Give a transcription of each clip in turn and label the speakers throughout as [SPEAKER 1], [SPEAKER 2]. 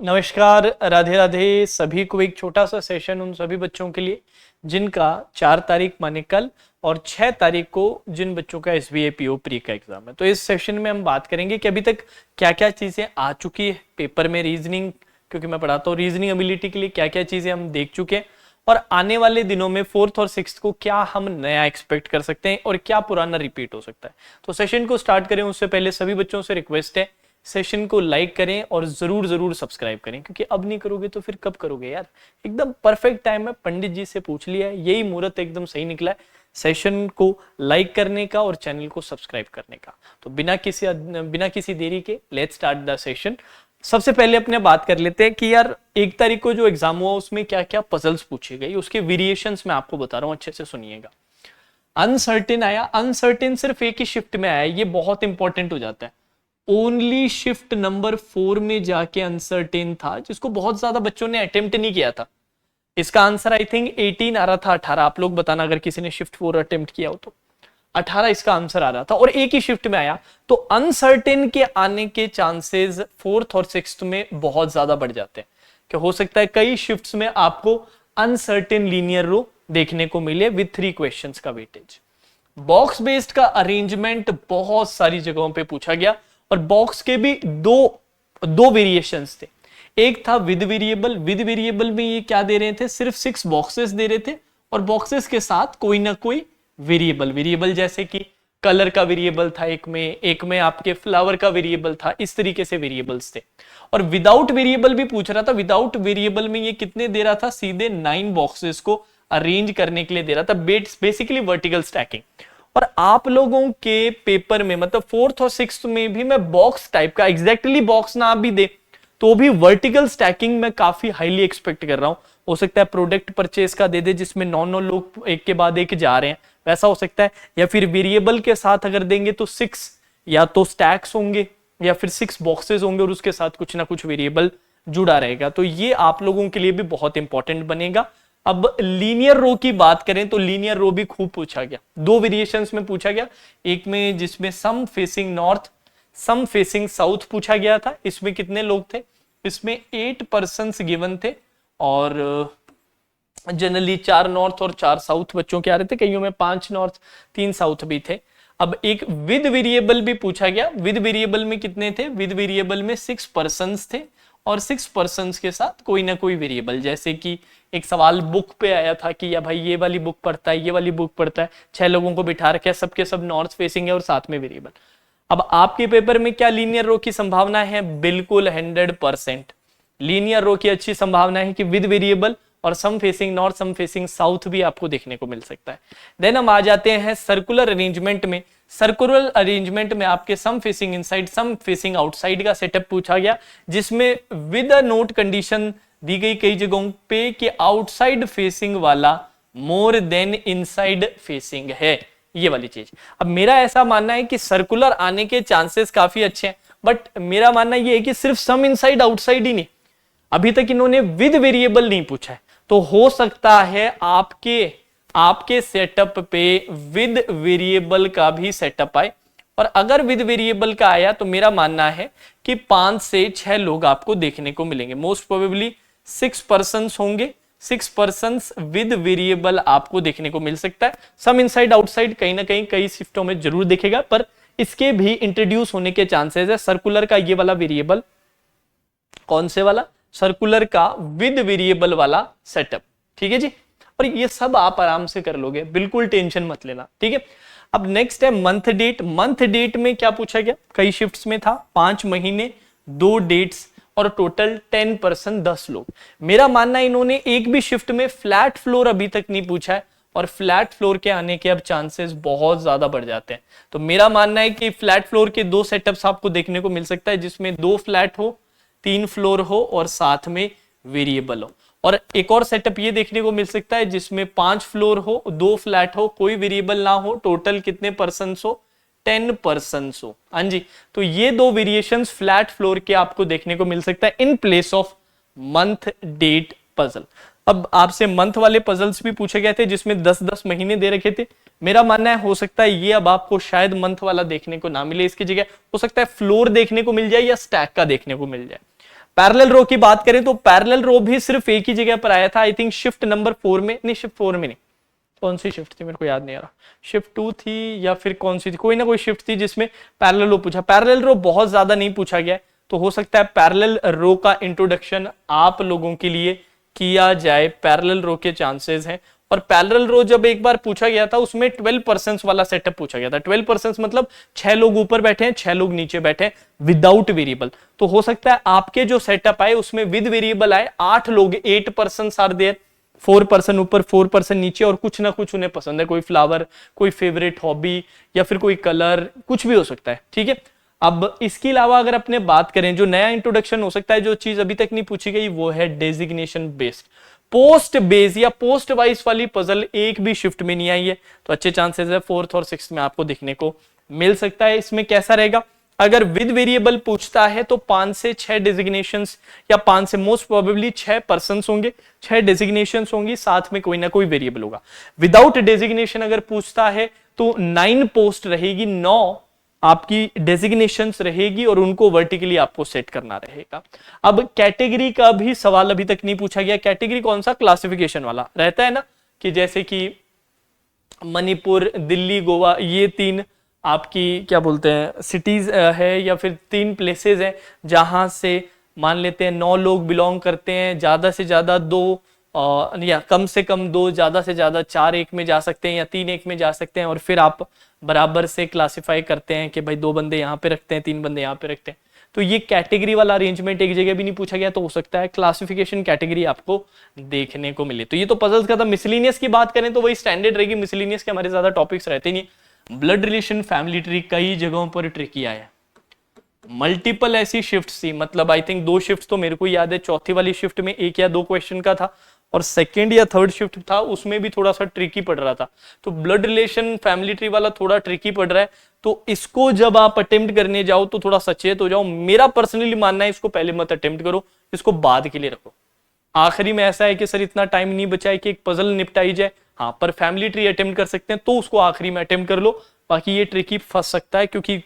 [SPEAKER 1] नमस्कार, राधे राधे। सभी को एक छोटा सा सेशन उन सभी बच्चों के लिए जिनका 4 तारीख माने कल और 6 तारीख को जिन बच्चों का SBA PO प्री का एग्जाम है। तो इस सेशन में हम बात करेंगे कि अभी तक क्या क्या चीजें आ चुकी है पेपर में, रीजनिंग, क्योंकि मैं पढ़ाता हूँ रीजनिंग एबिलिटी के लिए क्या क्या चीजें हम देख चुके हैं और आने वाले दिनों में 4th और 6th को क्या हम नया एक्सपेक्ट कर सकते हैं और क्या पुराना रिपीट हो सकता है। तो सेशन को स्टार्ट करें उससे पहले सभी बच्चों से रिक्वेस्ट है, सेशन को लाइक करें और जरूर जरूर सब्सक्राइब करें, क्योंकि अब नहीं करोगे तो फिर कब करोगे यार। एकदम परफेक्ट टाइम है, पंडित जी से पूछ लिया है, यही मुहूर्त एकदम सही निकला है सेशन को लाइक करने का और चैनल को सब्सक्राइब करने का। तो बिना किसी देरी के लेट्स स्टार्ट द सेशन। सबसे पहले अपने बात कर लेते हैं कि यार 1 तारीख को जो एग्जाम हुआ उसमें क्या क्या पजल्स पूछे गए, उसके वेरिएशंस मैं आपको बता रहा हूं, अच्छे से सुनिएगा। अनसर्टेन आया, अनसर्टेन सिर्फ एक ही शिफ्ट में आया, ये बहुत इंपॉर्टेंट हो जाता है। ओनली शिफ्ट नंबर 4 में जाके अनसर्टेन था, जिसको बहुत ज्यादा बच्चों ने अटेम्प्ट नहीं किया था। इसका आंसर आई थिंक 18 आ रहा था, 18। आप लोग बताना अगर किसी ने शिफ्ट 4 अटेम्प्ट किया हो तो 18 इसका आंसर आ रहा था और एक ही शिफ्ट में आया। तो अनसर्टेन के आने के चांसेस 4th और 6th में बहुत ज्यादा बढ़ जाते हैं कि हो सकता है कई शिफ्ट्स में आपको अनसर्टेन लीनियर रो देखने को मिले विद 3 क्वेश्चंस का वेटेज। बॉक्स बेस्ड का अरेंजमेंट बहुत सारी जगहों पे पूछा गया और बॉक्स के भी दो वेरिएशंस थे। एक था विद वेरिएबल में ये क्या दे रहे थे, सिर्फ 6 बॉक्सेस दे रहे थे और बॉक्सेस के साथ कोई ना कोई वेरिएबल जैसे कि कलर का वेरिएबल था एक में आपके फ्लावर का वेरिएबल था, इस तरीके से वेरिएबल्स थे। और विदाउट वेरिएबल भी पूछ रहा था, विदाउट वेरिएबल में ये कितने दे रहा था, सीधे 9 बॉक्सेस को अरेंज करने के लिए दे रहा था, बेसिकली वर्टिकल स्टैकिंग। और आप लोगों के पेपर में मतलब 4th और 6th में भी मैं बॉक्स टाइप का, एग्जैक्टली बॉक्स ना भी दे तो भी वर्टिकल स्टैकिंग में काफी हाईली एक्सपेक्ट कर रहा हूं। हो सकता है प्रोडक्ट परचेज का दे दे जिसमें 9 लोग एक के बाद एक जा रहे हैं, वैसा हो सकता है। या फिर वेरिएबल के साथ अगर देंगे तो 6 या तो स्टैक्स होंगे या फिर 6 बॉक्सेस होंगे और उसके साथ कुछ ना कुछ वेरिएबल जुड़ा रहेगा। तो ये आप लोगों के लिए भी बहुत इंपॉर्टेंट बनेगा। अब लीनियर रो की बात करें तो लीनियर रो भी खूब पूछा गया, 2 वेरिएशंस में पूछा गया। एक में जिसमें सम फेसिंग नॉर्थ सम फेसिंग साउथ पूछा गया था, इसमें कितने लोग थे, इसमें 8 पर्सन्स गिवन थे और जनरली 4 नॉर्थ और 4 साउथ बच्चों के आ रहे थे, कईयों में 5 नॉर्थ 3 साउथ भी थे। अब एक विद वेरिएबल भी पूछा गया, विद वेरिएबल में कितने थे, विद वेरिएबल में 6 पर्सन्स थे और 6 पर्सन्स के साथ कोई ना कोई वेरिएबल। जैसे कि एक सवाल बुक पे आया था कि या भाई ये वाली बुक पढ़ता है, ये वाली बुक पढ़ता है, 6 लोगों को बिठा रखे, सबके सब नॉर्थ फेसिंग है और साथ में वेरिएबल। अब आपके पेपर में क्या लीनियर रो की संभावना है, बिल्कुल 100% लीनियर रो की अच्छी संभावना है कि विद वेरिएबल और सम फेसिंग नॉर्थ सम फेसिंग साउथ भी आपको देखने को मिल सकता है। देन हम आ जाते हैं सर्कुलर अरेंजमेंट में। सर्कुलर अरेंजमेंट में आपके सम फेसिंग इनसाइड सम फेसिंग आउटसाइड का सेटअप पूछा गया, जिसमें विद अ नोट कंडीशन दी गई कई जगहों पे कि आउटसाइड फेसिंग वाला मोर देन इनसाइड फेसिंग है, ये वाली चीज। अब मेरा ऐसा मानना है कि सर्कुलर आने के चांसेस काफी अच्छे हैं, बट मेरा मानना यह है कि सिर्फ सम इनसाइड आउटसाइड ही नहीं, अभी तक इन्होंने विद वेरिएबल नहीं पूछा है। तो हो सकता है आपके सेटअप पे विद वेरिएबल का भी सेटअप आए, और अगर विद वेरिएबल का आया तो मेरा मानना है कि 5 से 6 लोग आपको देखने को मिलेंगे। मोस्ट प्रोबेबली 6 पर्सन्स होंगे, 6 पर्सन्स विद वेरिएबल आपको देखने को मिल सकता है। सम इनसाइड आउटसाइड कहीं ना कहीं कई शिफ्टों में जरूर दिखेगा, पर इसके भी इंट्रोड्यूस होने के चांसेस है। सर्कुलर का ये वाला वेरिएबल, कौन से वाला, सर्कुलर का विद वेरिएबल वाला सेटअप, ठीक है जी। और ये सब आप आराम से कर लोगे, बिल्कुल टेंशन मत लेना, ठीक है। अब नेक्स्ट है मंथ डेट। मंथ डेट में क्या पूछा गया, कई शिफ्ट्स में था, 5 महीने 2 डेट्स और टोटल 10 पर्सन 10 लोग। मेरा मानना है इन्होंने एक भी शिफ्ट में फ्लैट फ्लोर अभी तक नहीं पूछा है, और फ्लैट फ्लोर के आने के अब चांसेस बहुत ज्यादा बढ़ जाते हैं। तो मेरा मानना है कि फ्लैट फ्लोर के 2 सेटअप्स आपको देखने को मिल सकता है, जिसमें 2 फ्लैट हो, 3 फ्लोर हो और साथ में वेरिएबल हो। और एक और सेटअप ये देखने को मिल सकता है जिसमें 5 फ्लोर हो, 2 फ्लैट हो, कोई वेरिएबल ना हो, टोटल कितने पर्सन्स हो, 10 पर्सन्स हो। हाँ जी, तो ये 2 वेरिएशंस फ्लैट फ्लोर के आपको देखने को मिल सकता है in place of month date puzzle. अब आपसे मंथ वाले पजल्स भी पूछे गए थे जिसमें 10-10 महीने दे रखे थे। मेरा मानना है हो सकता है ये अब आपको शायद मंथ वाला देखने को ना मिले, इसकी जगह हो सकता है फ्लोर देखने को मिल जाए या स्टैक का देखने को मिल जाए। पैरेलल रो की बात करें तो पैरेलल रो भी सिर्फ एक ही जगह पर आया था, आई थिंक शिफ्ट नंबर 4 में, नहीं शिफ्ट 4 में नहीं, कौन सी शिफ्ट थी मेरे को याद नहीं आ रहा, शिफ्ट 2 थी या फिर कौन सी थी, कोई ना कोई शिफ्ट थी जिसमें पैरेलल रो पूछा। पैरेलल रो बहुत ज्यादा नहीं पूछा गया, तो हो सकता है पैरेलल रो का इंट्रोडक्शन आप लोगों के लिए किया जाए, पैरेलल रो के चांसेस हैं। और पैरेलल रो जब एक बार पूछा गया था उसमें 12% वाला सेटअप पूछा गया था। 12% मतलब 6 लोग ऊपर बैठे हैं, 6 लोग नीचे बैठे हैं विदाउट वेरिएबल। तो हो सकता है आपके जो सेटअप आए उसमें विद वेरिएबल आए, 8 लोग, 8% आर देयर, 4% ऊपर 4% नीचे, और कुछ ना कुछ उन्हें पसंद है, कोई फ्लावर, कोई फेवरेट हॉबी, या फिर कोई कलर, कुछ भी हो सकता है, ठीक है। अब इसके अलावा अगर अपने बात करें जो नया इंट्रोडक्शन हो सकता है, जो चीज अभी तक नहीं पूछी गई, वो है डेजिग्नेशन बेस्ड। पोस्ट बेस या पोस्ट वाइज वाली पजल एक भी शिफ्ट में नहीं आई है, तो अच्छे चांसेस है 4th और 6th में आपको देखने को मिल सकता है। इसमें कैसा रहेगा, अगर विद वेरिएबल पूछता है तो 5 से 6 डेजिग्नेशंस, या 5 से मोस्ट प्रोबेबली 6 पर्संस होंगे, 6 डेजिग्नेशंस होंगी, साथ में कोई ना कोई वेरिएबल होगा। विदाउट डेजिग्नेशन अगर पूछता है तो 9 पोस्ट रहेगी, 9 आपकी डेजिग्नेशंस रहेगी, और उनको वर्टिकली आपको सेट करना रहेगा। अब कैटेगरी का भी सवाल अभी तक नहीं पूछा गया। कैटेगरी कौन सा, क्लासिफिकेशन वाला रहता है ना, कि जैसे कि मणिपुर, दिल्ली, गोवा, ये 3 आपकी क्या बोलते हैं सिटीज है, या फिर 3 प्लेसेस हैं जहां से मान लेते हैं 9 लोग बिलोंग करते हैं, ज्यादा से ज्यादा 2 या कम से कम 2, ज्यादा से ज्यादा 4 एक में जा सकते हैं, या 3 एक में जा सकते हैं, और फिर आप बराबर से क्लासिफाई करते हैं कि भाई 2 बंदे यहाँ पे रखते हैं, 3 बंदे यहाँ पे रखते हैं। तो ये कैटेगरी वाला अरेंजमेंट एक जगह भी नहीं पूछा गया, तो हो सकता है क्लासिफिकेशन कैटेगरी आपको देखने को मिले। तो ये तो पजल्स का था। मिसलिनियस की बात करें तो वही स्टैंडर्ड रहेगी, मिसलिनियस के हमारे ज्यादा टॉपिक्स रहते नहीं। ब्लड रिलेशन, फैमिली ट्री कई जगहों पर ट्रिकी आया, मल्टीपल ऐसी शिफ्ट थी, मतलब आई थिंक 2 शिफ्ट तो मेरे को याद है, चौथी वाली शिफ्ट में 1 या 2 क्वेश्चन का था, और सेकंड या थर्ड शिफ्ट था उसमें भी थोड़ा सा ट्रिकी पड़ रहा था। तो ब्लड रिलेशन फैमिली ट्री वाला थोड़ा ट्रिकी पड़ रहा है, तो इसको जब आप अटेम्प्ट करने जाओ तो थोड़ा सचेत हो जाओ। मेरा पर्सनली मानना है इसको पहले मत अटेम्प्ट करो, इसको बाद के लिए रखो। आखिरी में ऐसा है कि सर इतना टाइम नहीं बचा है कि एक पजल निपटाई जाए, हाँ, पर फैमिली ट्री अटेम्प्ट कर सकते हैं तो उसको आखिरी में अटेम्प्ट कर लो, बाकी ये ट्रिकी फंस सकता है। क्योंकि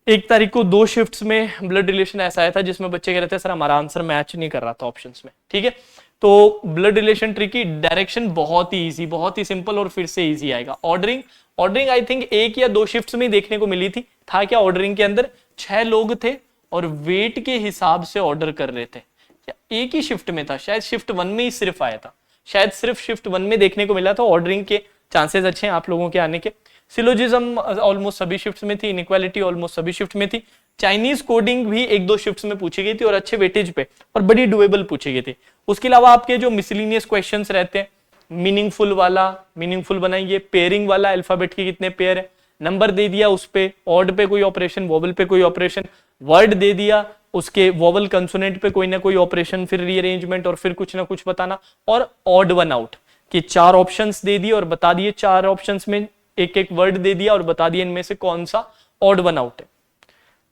[SPEAKER 1] 1 तारीख को 2 शिफ्ट्स में ब्लड रिलेशन ऐसा आया था जिसमें बच्चे कह रहे थे सर हमारा आंसर मैच नहीं कर रहा था ऑप्शंस में, ठीक है। तो ब्लड रिलेशन ट्री की डायरेक्शन बहुत ही इजी, बहुत ही सिंपल, और फिर से इजी आएगा। ऑर्डरिंग आई थिंक 1 या 2 शिफ्ट्स में देखने को मिली थी। था क्या, ऑर्डरिंग के अंदर 6 लोग थे और वेट के हिसाब से ऑर्डर कर रहे थे, या एक ही शिफ्ट में था, शायद शिफ्ट 1 में ही सिर्फ आया था, शायद सिर्फ शिफ्ट 1 में देखने को मिला था। ऑर्डरिंग के चांसेस अच्छे हैं आप लोगों के आने के। सिलोजिज्म ऑलमोस्ट सभी शिफ्ट में थी, इनइक्वालिटी ऑलमोस्ट सभी शिफ्ट में थी। चाइनीज कोडिंग भी 1-2 शिफ्ट्स में पूछी गई थी और अच्छे वेटेज पे, और बड़ी डुएबल पूछी गई थी। उसके अलावा आपके जो मिसलिनियस क्वेश्चंस रहते हैं, मीनिंगफुल वाला, मीनिंगफुल बनाइए, पेयरिंग वाला, अल्फाबेट के कितने पेयर है, नंबर दे दिया, उस पे ऑड पे कोई ऑपरेशन, वोवल पे कोई ऑपरेशन, वर्ड दे दिया, उसके वोवल कंसोनेंट पे कोई ना कोई ऑपरेशन, फिर रीअरेंजमेंट, और फिर कुछ ना कुछ बताना, और ऑड वन आउट कि 4 ऑप्शंस दे दिए और बता दिए, 4 ऑप्शंस में एक वर्ड दे दिया और बता दिया इनमें से कौन सा ऑड वन आउट है।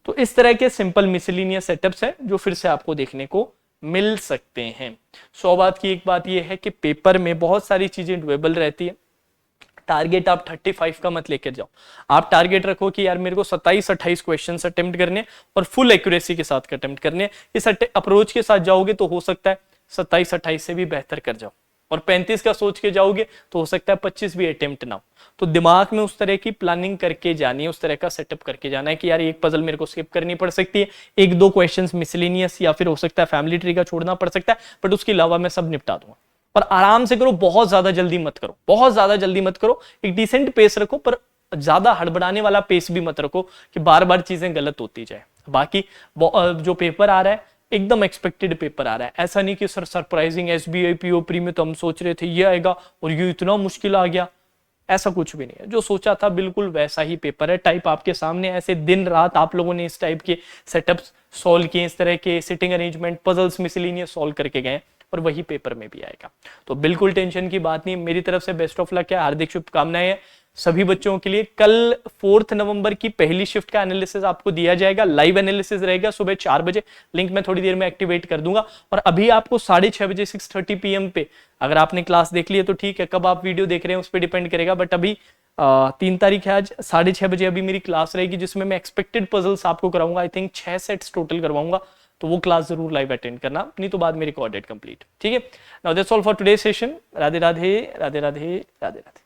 [SPEAKER 1] तो इस तरह के सिंपल मिसलिनियस सेटअप्स है जो फिर से आपको देखने को मिल सकते हैं। 100 बात की एक बात यह है कि पेपर में बहुत सारी चीजें डुएबल रहती है। टारगेट आप 35 का मत लेकर जाओ, आप टारगेट रखो कि यार मेरे को 27-28 क्वेश्चंस अटेम्प्ट करने और फुल एक्यूरेसी के साथ अटेम्प्ट करने। इस अप्रोच के साथ जाओगे तो हो सकता है 27-28 से भी बेहतर कर जाओ, और 35 का सोच के जाओगे तो हो सकता है 25 भी अटेम्प्ट ना हो। तो दिमाग में उस तरह की प्लानिंग करके जानी है, उस तरह का सेटअप करके जाना है कि यार एक पजल मेरे को स्किप करनी पड़ सकती है, 1-2 क्वेश्चंस मिसलिनियस या फिर हो सकता है फैमिली ट्री का छोड़ना पड़ सकता है, बट उसके अलावा मैं सब निपटा दूंगा। और आराम से करो, बहुत ज्यादा जल्दी मत करो, बहुत ज्यादा जल्दी मत करो, एक डिसेंट पेस रखो, पर ज्यादा हड़बड़ाने वाला पेस भी मत रखो कि बार बार चीजें गलत होती जाए। बाकी जो पेपर आ रहा है एकदम एक्सपेक्टेड पेपर आ रहा है, ऐसा नहीं कि sir surprising SBI PO pre में तो हम सोच रहे थे ये आएगा और ये इतना मुश्किल आ गया, ऐसा कुछ भी नहीं है। जो सोचा था बिल्कुल वैसा ही पेपर है। टाइप आपके सामने, ऐसे दिन रात आप लोगों ने इस टाइप के सेटअप्स सॉल्व किए, इस तरह के sitting arrangement, puzzles, miscellaneous solve करके गए, और वही पेपर में भी आएगा। तो बिल्कुल टेंशन की बात नहीं, मेरी तरफ से बेस्ट ऑफ लक है, हार्दिक शुभकामनाएं हैं सभी बच्चों के लिए। कल 4 नवंबर की पहली शिफ्ट का एनालिसिस आपको दिया जाएगा, लाइव एनालिसिस रहेगा सुबह 4 बजे, लिंक मैं थोड़ी देर में एक्टिवेट कर दूंगा। और अभी आपको 6:30 बजे 6:30 PM पे, अगर आपने क्लास देख ली है तो ठीक है, कब आप वीडियो देख रहे हैं उस पर डिपेंड करेगा, बट अभी 3 तारीख है आज, 6:30 बजे अभी मेरी क्लास रहेगी जिसमें मैं एक्सपेक्टेड पजल्स आपको कराऊंगा। आई थिंक 6 सेट्स टोटल करवाऊंगा, तो वो क्लास जरूर लाइव अटेंड करना, नहीं तो बाद में रिकॉर्डेड कंप्लीट। ठीक है, now that's all for today session. Radhe Radhe Radhe Radhe Radhe Radhe.